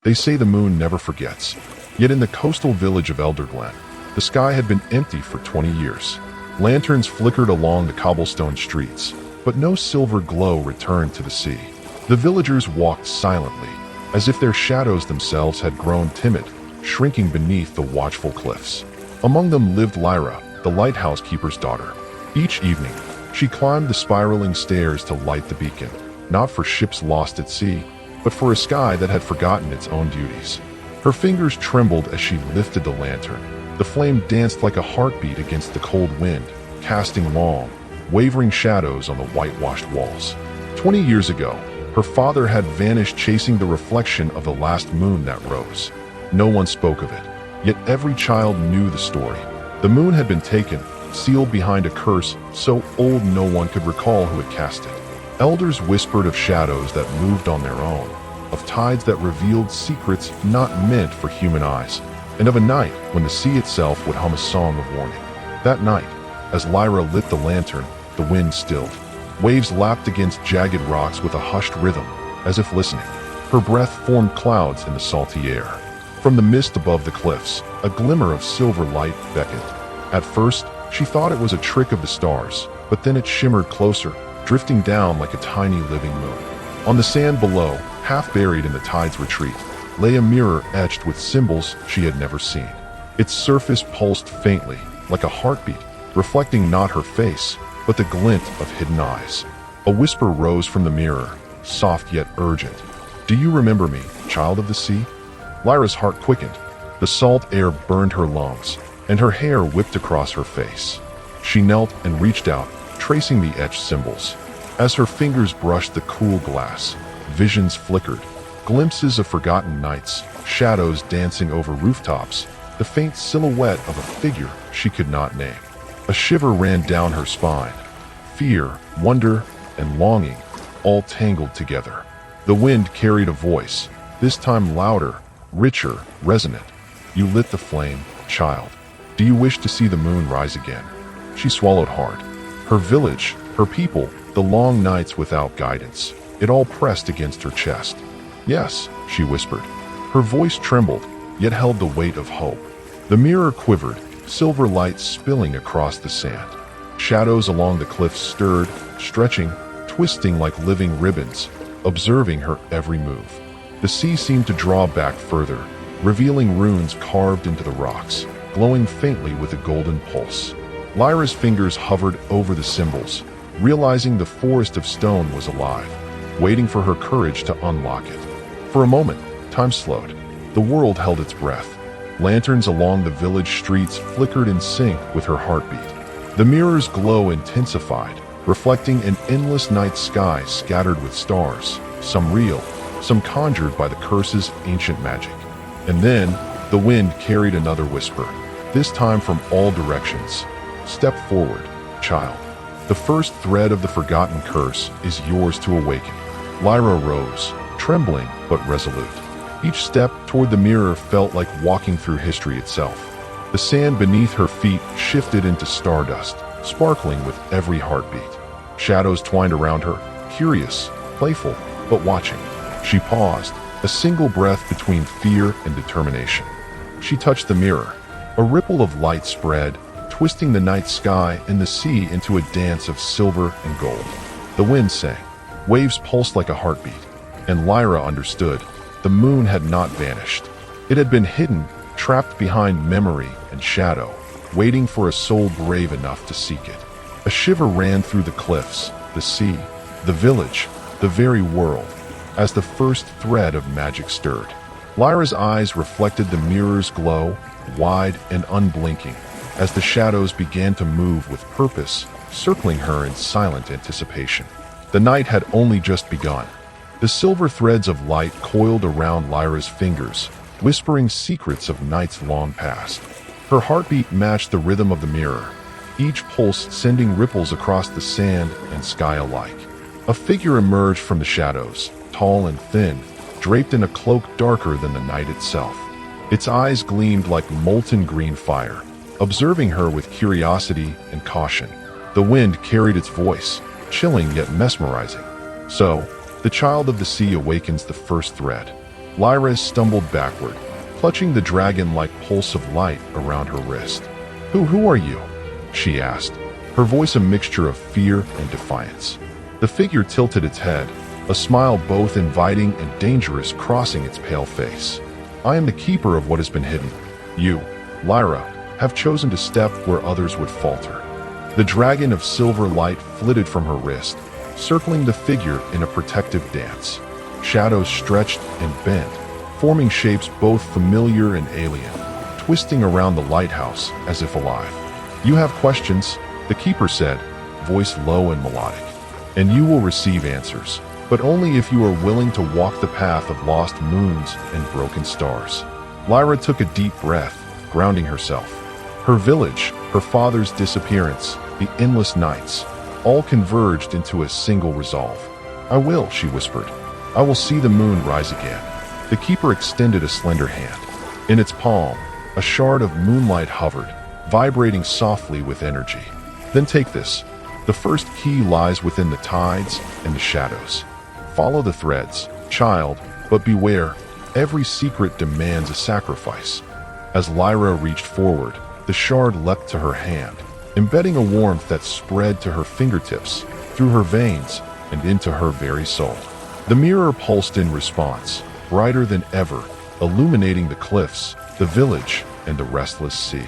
They say the moon never forgets. Yet in the coastal village of Elderglen, the sky had been empty for 20 years. Lanterns flickered along the cobblestone streets, but no silver glow returned to the sea. The villagers walked silently, as if their shadows themselves had grown timid, shrinking beneath the watchful cliffs. Among them lived Lyra, the lighthouse keeper's daughter. Each evening, she climbed the spiraling stairs to light the beacon, not for ships lost at sea, but for a sky that had forgotten its own duties. Her fingers trembled as she lifted the lantern. The flame danced like a heartbeat against the cold wind, casting long, wavering shadows on the whitewashed walls. 20 years ago, her father had vanished chasing the reflection of the last moon that rose. No one spoke of it, yet every child knew the story. The moon had been taken, sealed behind a curse so old no one could recall who had cast it. Elders whispered of shadows that moved on their own, of tides that revealed secrets not meant for human eyes, and of a night when the sea itself would hum a song of warning. That night, as Lyra lit the lantern, the wind stilled. Waves lapped against jagged rocks with a hushed rhythm, as if listening. Her breath formed clouds in the salty air. From the mist above the cliffs, a glimmer of silver light beckoned. At first, she thought it was a trick of the stars, but then it shimmered closer, drifting down like a tiny living moon. On the sand below, half buried in the tide's retreat, lay a mirror etched with symbols she had never seen. Its surface pulsed faintly, like a heartbeat, reflecting not her face, but the glint of hidden eyes. A whisper rose from the mirror, soft yet urgent. "Do you remember me, child of the sea?" Lyra's heart quickened. The salt air burned her lungs, and her hair whipped across her face. She knelt and reached out, tracing the etched symbols. As her fingers brushed the cool glass, visions flickered. Glimpses of forgotten nights, shadows dancing over rooftops, the faint silhouette of a figure she could not name. A shiver ran down her spine. Fear, wonder, and longing, all tangled together. The wind carried a voice, this time louder, richer, resonant. "You lit the flame, child. Do you wish to see the moon rise again?" She swallowed hard. Her village, her people, the long nights without guidance, it all pressed against her chest. "Yes," she whispered. Her voice trembled, yet held the weight of hope. The mirror quivered, silver light spilling across the sand. Shadows along the cliffs stirred, stretching, twisting like living ribbons, observing her every move. The sea seemed to draw back further, revealing runes carved into the rocks, glowing faintly with a golden pulse. Lyra's fingers hovered over the symbols, realizing the forest of stone was alive, waiting for her courage to unlock it. For a moment, time slowed. The world held its breath. Lanterns along the village streets flickered in sync with her heartbeat. The mirror's glow intensified, reflecting an endless night sky scattered with stars, some real, some conjured by the curse's ancient magic. And then, the wind carried another whisper, this time from all directions. "Step forward, child. The first thread of the forgotten curse is yours to awaken." Lyra rose, trembling but resolute. Each step toward the mirror felt like walking through history itself. The sand beneath her feet shifted into stardust, sparkling with every heartbeat. Shadows twined around her, curious, playful, but watching. She paused, a single breath between fear and determination. She touched the mirror. A ripple of light spread, twisting the night sky and the sea into a dance of silver and gold. The wind sang. Waves pulsed like a heartbeat. And Lyra understood. The moon had not vanished. It had been hidden, trapped behind memory and shadow, waiting for a soul brave enough to seek it. A shiver ran through the cliffs, the sea, the village, the very world, as the first thread of magic stirred. Lyra's eyes reflected the mirror's glow, wide and unblinking, as the shadows began to move with purpose, circling her in silent anticipation. The night had only just begun. The silver threads of light coiled around Lyra's fingers, whispering secrets of nights long past. Her heartbeat matched the rhythm of the mirror, each pulse sending ripples across the sand and sky alike. A figure emerged from the shadows, tall and thin, draped in a cloak darker than the night itself. Its eyes gleamed like molten green fire, observing her with curiosity and caution. The wind carried its voice, chilling yet mesmerizing. "So, the child of the sea awakens the first thread. Lyra stumbled backward, clutching the dragon-like pulse of light around her wrist. Who are you?" she asked, her voice a mixture of fear and defiance. The figure tilted its head, a smile both inviting and dangerous crossing its pale face. "I am the keeper of what has been hidden. You, Lyra, have chosen to step where others would falter." The dragon of silver light flitted from her wrist, circling the figure in a protective dance. Shadows stretched and bent, forming shapes both familiar and alien, twisting around the lighthouse as if alive. "You have questions," the keeper said, voice low and melodic, "and you will receive answers, but only if you are willing to walk the path of lost moons and broken stars." Lyra took a deep breath, grounding herself. Her village, her father's disappearance, the endless nights, all converged into a single resolve. "I will," she whispered. "I will see the moon rise again." The keeper extended a slender hand. In its palm, a shard of moonlight hovered, vibrating softly with energy. "Then take this. The first key lies within the tides and the shadows. Follow the threads, child, but beware, every secret demands a sacrifice." As Lyra reached forward, the shard leapt to her hand, embedding a warmth that spread to her fingertips, through her veins, and into her very soul. The mirror pulsed in response, brighter than ever, illuminating the cliffs, the village, and the restless sea.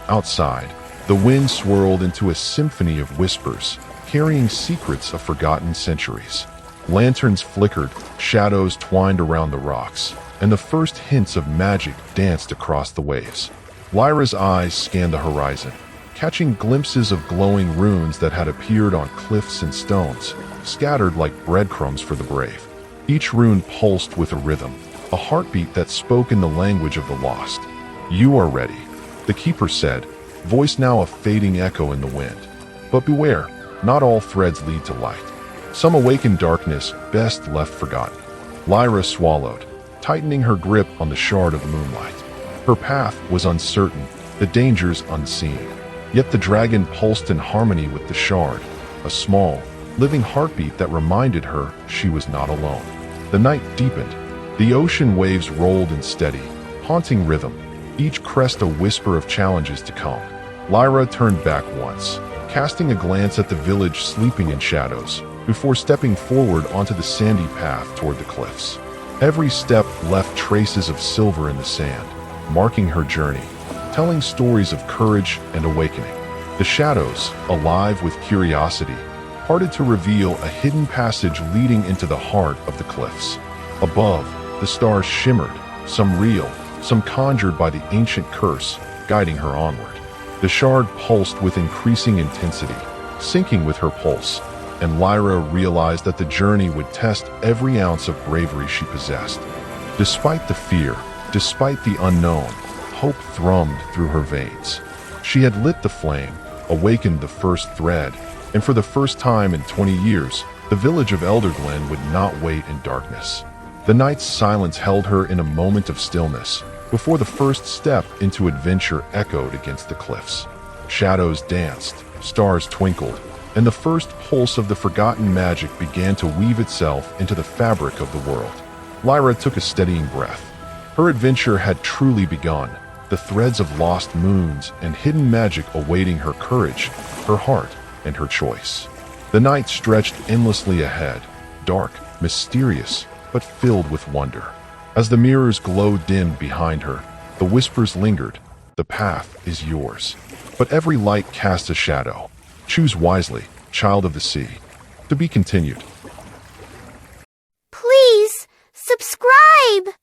Outside, the wind swirled into a symphony of whispers, carrying secrets of forgotten centuries. Lanterns flickered, shadows twined around the rocks, and the first hints of magic danced across the waves. Lyra's eyes scanned the horizon, catching glimpses of glowing runes that had appeared on cliffs and stones, scattered like breadcrumbs for the brave. Each rune pulsed with a rhythm, a heartbeat that spoke in the language of the lost. "You are ready," the keeper said, voice now a fading echo in the wind. "But beware, not all threads lead to light. Some awaken darkness best left forgotten." Lyra swallowed, tightening her grip on the shard of moonlight. Her path was uncertain, the dangers unseen. Yet the dragon pulsed in harmony with the shard, a small, living heartbeat that reminded her she was not alone. The night deepened. The ocean waves rolled in steady, haunting rhythm, each crest a whisper of challenges to come. Lyra turned back once, casting a glance at the village sleeping in shadows, before stepping forward onto the sandy path toward the cliffs. Every step left traces of silver in the sand, marking her journey, telling stories of courage and awakening. The shadows, alive with curiosity, parted to reveal a hidden passage leading into the heart of the cliffs. Above, the stars shimmered, some real, some conjured by the ancient curse, guiding her onward. The shard pulsed with increasing intensity, syncing with her pulse, and Lyra realized that the journey would test every ounce of bravery she possessed. Despite the fear, despite the unknown, hope thrummed through her veins. She had lit the flame, awakened the first thread, and for the first time in 20 years, the village of Elderglen would not wait in darkness. The night's silence held her in a moment of stillness, before the first step into adventure echoed against the cliffs. Shadows danced, stars twinkled, and the first pulse of the forgotten magic began to weave itself into the fabric of the world. Lyra took a steadying breath. Her adventure had truly begun, the threads of lost moons and hidden magic awaiting her courage, her heart, and her choice. The night stretched endlessly ahead, dark, mysterious, but filled with wonder. As the mirror's glow dimmed behind her, the whispers lingered. "The path is yours. But every light casts a shadow. Choose wisely, child of the sea." To be continued. Please subscribe!